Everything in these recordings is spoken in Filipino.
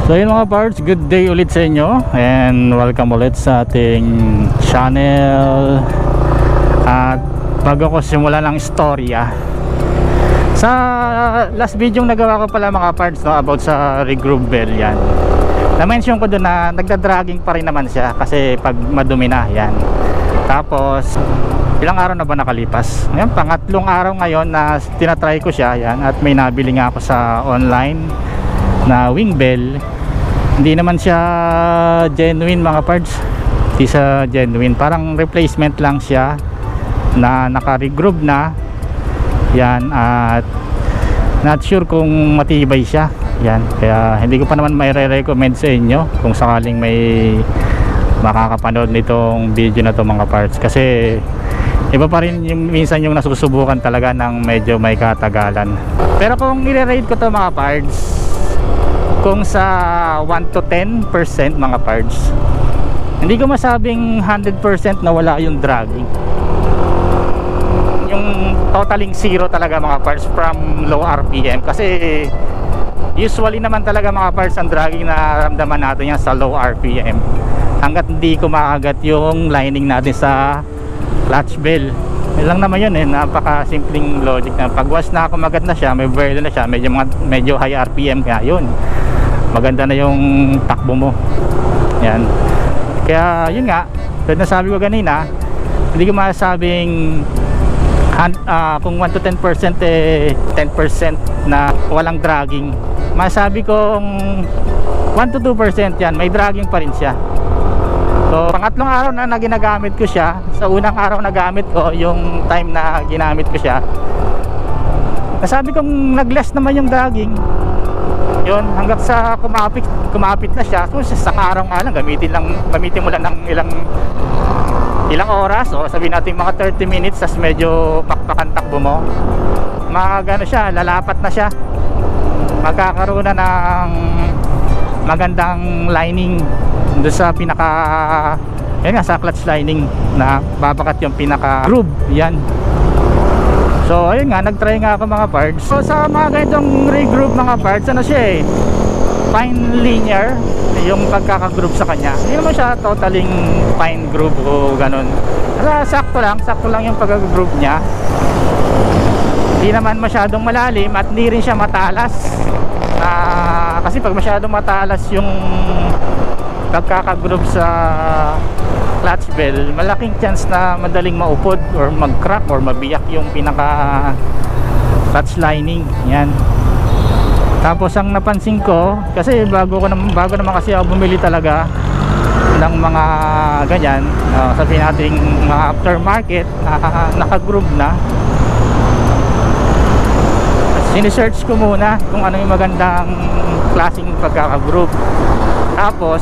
So yun mga parts, good day ulit sa inyo and welcome ulit sa ating channel. At bago ko simula ng istorya, sa last video yung nagawa ko pala mga parts, no, about sa regroup bell, yan na-mention ko doon na nagda-dragging pa rin naman siya kasi pag madumi na yan. Tapos ilang araw na ba nakalipas? Ngayon, pangatlong araw ngayon na tinatry ko siya yan, at may nabili nga ako sa online na wing bell. Hindi naman siya genuine mga parts, hindi siya genuine, parang replacement lang siya na naka-regroup na yan, at not sure kung matibay siya yan, kaya hindi ko pa naman may re-recommend sa inyo kung sakaling may makakapanood nitong video na to mga parts, kasi iba pa rin yung minsan yung nasusubukan talaga ng medyo may katagalan. Pero kung i-rate ko to mga parts, kung sa 1 to 10% mga parts, hindi ko masabing 100% na wala yung dragging, yung totaling zero talaga mga parts from low RPM. Kasi usually naman talaga mga parts, ang dragging na ramdaman natin yan sa low RPM hanggat hindi kumakagat yung lining natin sa clutch bell. Yun lang naman yun, napaka simpleng logic na pag once na kumagat na siya, may burden na siya, medyo high RPM, kaya yun, maganda na yung takbo mo yan. Kaya yun nga, tulad na sabi ko kanina, hindi ko masabing kung 1 to 10% 10% na walang dragging. Masabi kong 1 to 2% yan, may dragging pa rin siya. So pangatlong araw na ginagamit ko siya. Sa unang araw na gamit ko, yung time na ginamit ko siya, nasabi kong nag-less naman yung dragging yun, hanggang sa kumapit na siya. So sa araw nga lang, gamitin mo lang ng ilang oras, o sabihin natin mga 30 minutes, tas medyo pakpakan takbo mo, magano siya, lalapat na siya, magkakaroon na ng magandang lining doon sa pinaka, yan nga, sa clutch lining na babakat yung pinaka groove yan. So ayun nga, nagtry nga ako mga parts. So sa mga ganitong regroup mga parts, ano siya fine linear yung pagkaka-groove sa kanya. Hindi naman siya totaling fine groove o ganun. Sakto lang yung pagka-groove niya. Hindi naman masyadong malalim at hindi rin siya matalas. Kasi pag masyadong matalas yung pagkaka-groove sa clutch bell, malaking chance na madaling maupod or mag-crack or mabiyak yung pinaka clutch lining yan. Tapos ang napansin ko, kasi bago naman kasi ako bumili talaga ng mga ganyan, sabihin natin mga aftermarket naka-groove na, sinesearch ko muna kung ano yung magandang klaseng pagkaka-groove. Tapos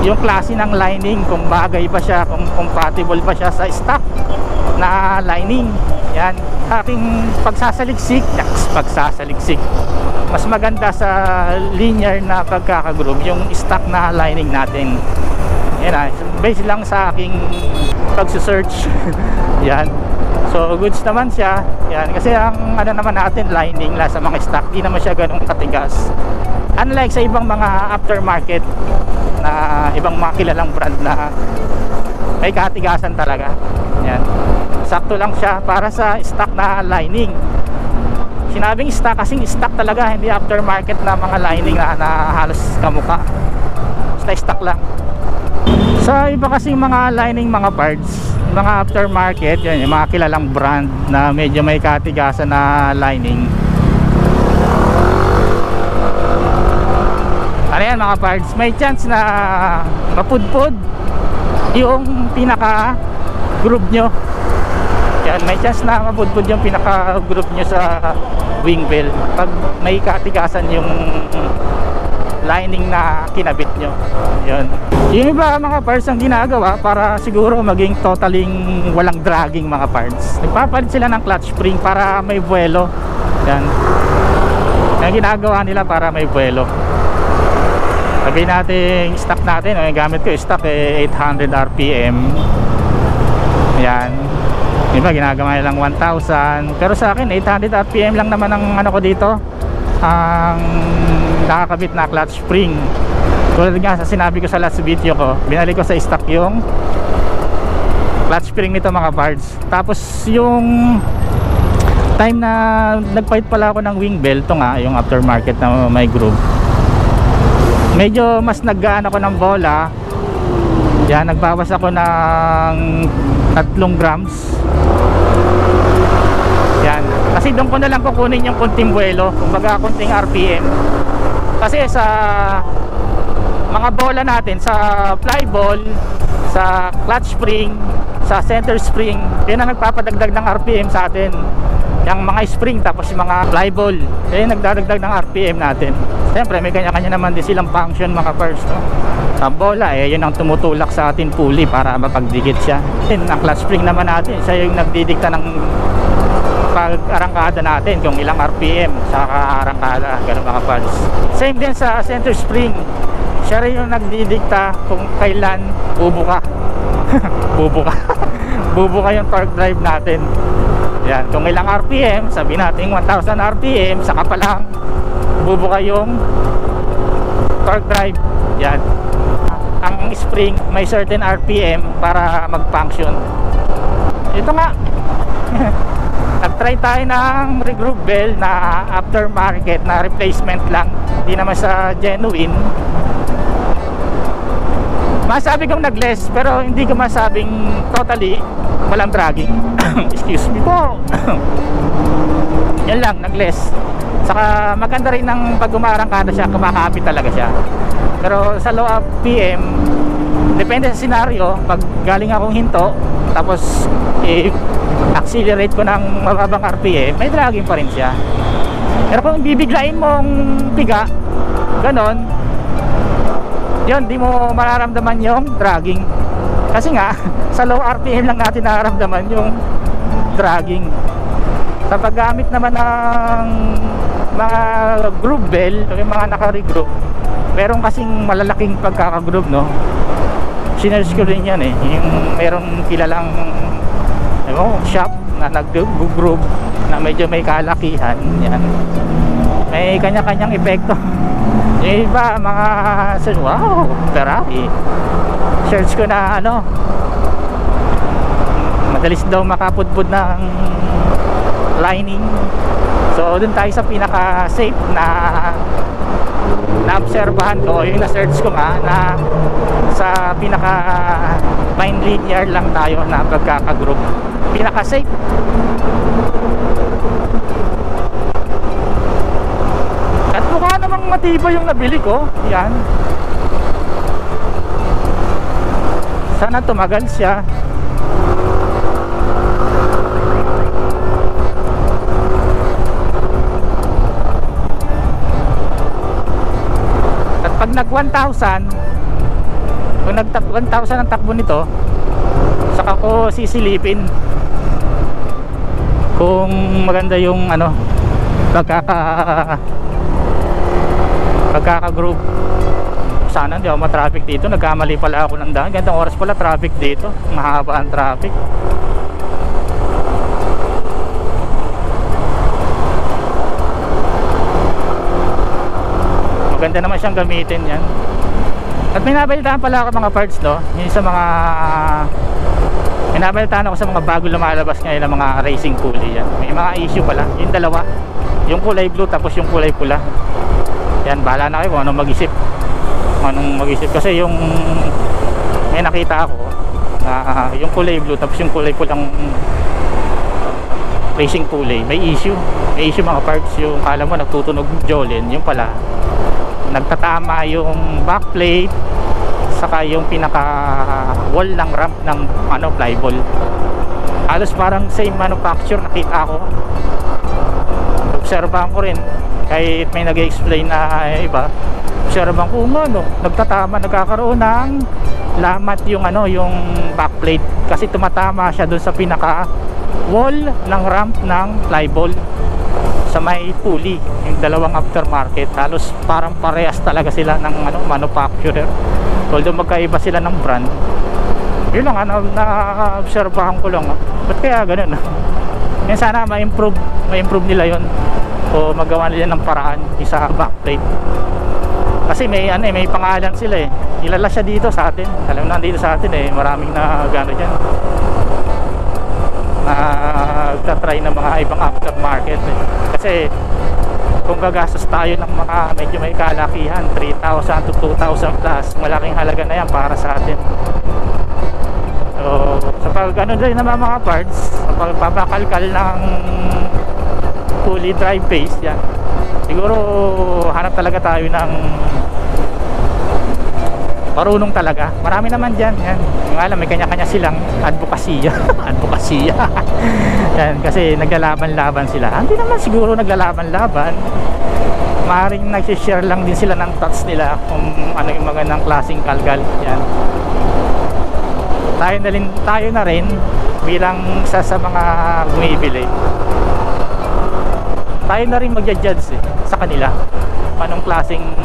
yung klase ng lining, kung bagay ba siya, kung compatible ba siya sa stock na lining yan. Aking pagsasaliksik, mas maganda sa linear na pagkaka-groove yung stock na lining natin yan, based lang sa aking pagsusearch yan. So goods naman siya yan, kasi ang ano naman natin, lining la sa mga stock, di naman siya ganun katigas, unlike sa ibang mga aftermarket na ibang mga kilalang brand na may katigasan talaga yan. Sakto lang siya para sa stock na lining. Sinabing stock kasing stock talaga, hindi aftermarket na mga lining na halos kamukha, basta stock lang. Sa iba kasing mga lining mga parts, mga aftermarket yan, yung mga kilalang brand na medyo may katigasan na lining, ano yan mga parts, may chance na mapudpod yung pinaka groove nyo yan. May chance na mapudpod yung pinaka groove nyo sa wing bell pag may katigasan yung lining na kinabit nyo yun. Yung iba mga parts ang ginagawa para siguro maging totaling walang dragging mga parts, nagpapalit sila ng clutch spring para may buwelo yan. Yung ginagawa nila para may buwelo. Sabihin natin stock natin, yung gamit ko stock 800 RPM yan. Iba ginagawa nilang 1,000, pero sa akin 800 RPM lang naman ang ano ko dito, ang nakakabit na clutch spring. Tulad nga sa sinabi ko sa last video ko, binalik ko sa stock yung clutch spring nito mga parts. Tapos yung time na nagpalit pala ako ng wing belt, ito nga yung aftermarket na may groove, medyo mas naggaan ako ng bola. Yan, nagbawas ako ng 3 grams. Yan, kasi doon ko na lang kukunin yung kunting buwelo, kumbaga kunting RPM. Kasi sa mga bola natin, sa fly ball, sa clutch spring, sa center spring, yun ang nagpapadagdag ng RPM sa atin. Yung mga spring, tapos yung mga fly ball, yun nagdadagdag ng RPM natin. Siyempre may kanya-kanya naman din silang function mga parts, no? Sa bola, yun ang tumutulak sa atin pulley para mapagdikit siya. Yun, ang clutch spring naman natin, siya yung nagdidikta ng pag-arangkada natin, kung ilang RPM sa arangkada, ganun mga parts. Same din sa center spring, siya rin yung nagdidikta kung kailan bubuka. Bubuka yung torque drive natin. Yan, kung ilang RPM, sabi natin 1000 RPM, saka pa lang bubuka yung torque drive. Yan, ang spring may certain RPM para mag-function. Ito nga nag-try tayo ng regroove bell na aftermarket na replacement lang, hindi naman sa genuine. Masabi kong nag-less, pero hindi ko masabing totally walang dragging. Excuse me po. Yan lang, nag-less. Saka maganda rin ng pag umarangkada siya, kumakapit talaga siya. Pero sa low RPM, depende sa scenario. Pag galing akong hinto, tapos accelerate ko ng mababang RPM, may dragging pa rin siya. Pero kung bibiglain mong piga, ganon, yun, di mo mararamdaman yung dragging. Kasi nga, sa low RPM lang natin nararamdaman yung dragging. Sa paggamit naman ng mga groove bell, yung mga naka-regroove, meron kasing malalaking pagkaka-groove, no? Sinerge ko rin yan yung merong kilalang shop na nag-groove na medyo may kalakihan. Yan, may kanya-kanyang epekto. Yung iba, mga wow, Ferrari. Search ko na madalis daw makapudpud ng lining. So dun tayo sa pinaka safe na naobserbahan ko, yung na-search ko nga na sa pinaka fine linear lang tayo na pagkakagroup, pinaka safe. At mukha namang matibay yung nabili ko. Yan, sana tumagal siya. At pag nag 1,000, kung nag 1,000 ang takbo nito, saka ko sisilipin kung maganda yung pagkaka-group. Sana hindi ako ma-traffic dito. Nagkamali pala ako ng daan. Gandang oras pala traffic dito. Mahaba ang traffic. Maganda naman siyang gamitin yan. At may nabalitaan pala ako mga parts, no? Yung sa mga may nabalitaan ako sa mga bago lumalabas ngayon ng mga racing pulley yan. May mga issue pala. Yung dalawa, yung kulay blue tapos yung kulay pula. Yan, bahala na kayo kung anong mag-isip. Kasi yung may nakita ako na yung kulay blue tapos yung kulay pulang racing pulley, may issue mga parts. Yung kala mo nagtutunog Jolene, yung pala nagtatama yung backplate saka yung pinaka wall ng ramp ng flyball. Halos parang same manufacture nakita ko. Obserbahan ko rin kahit may nag-explain na iba. Obserbahan ko nagtatama, nagkakaroon ng lamat yung yung backplate kasi tumatama siya dun sa pinaka wall ng ramp ng flyball sa may pulley. Yung dalawang aftermarket halos parang parehas talaga sila ng manufacturer, although magkaiba sila ng brand. Yun lang na-obserbahan ko lang ba't kaya ganun yan. Sana ma-improve nila yun o magawa nila ng paraan sa backplate. Kasi may ano may pangalan sila eh. Kilala siya dito sa atin. Alam na dito sa atin eh, maraming na gano diyan. Nagtatry ng mga ibang aftermarket eh. Kasi kung gagastos tayo ng mga medyo may kalakihan, 3,000 to 2,000 plus, malaking halaga na yan para sa atin. So sa pag ano din naman mga parts, sa pagpapakalkal ng fully drive base yan, siguro hanap talaga tayo ng marunong talaga. Marami naman dyan yan. Yung alam, may kanya-kanya silang advokasya. Advokasya. Yan, kasi naglalaban-laban sila. Hindi naman siguro naglalaban-laban. Maaaring nagsishare lang din sila ng thoughts nila kung ano yung mga ng klaseng kalkal. Yan. Tayo na rin bilang isa sa mga bumibili. Tayo na rin magja-judge sa kanila. Anong klaseng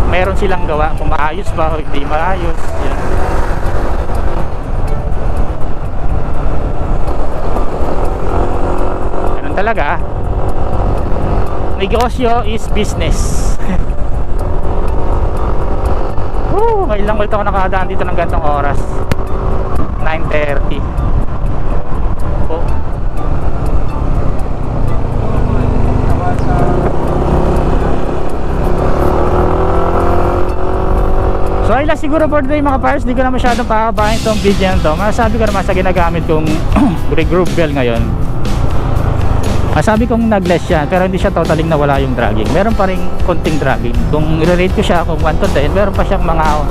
meron silang gawa, kung maayos ba o hindi maayos. Yan. Ganun talaga. Negosyo is business. Ngayon lang ulit ako nakadaan dito ng gantong oras, 9:30. Oh. So ay lang siguro for today mga pars. Di ko na masyadong pakabahin itong video na to. Masasabi ko naman sa ginagamit kong regroup bell ngayon, masabi kong nag-less yan, pero hindi siya totaling nawala yung dragging. Meron pa rin konting dragging. Kung i-rate ko siya kung 1 to 10, meron pa siyang mga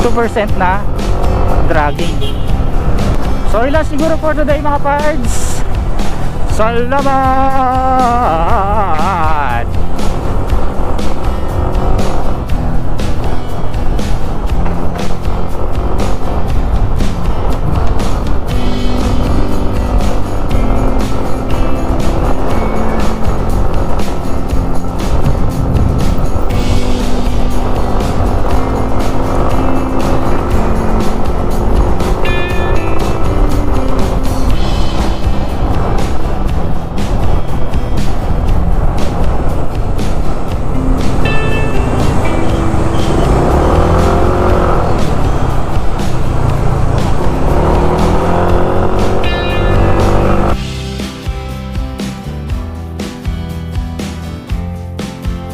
2% na dragging. So ay lang siguro for today mga pards. Salamat.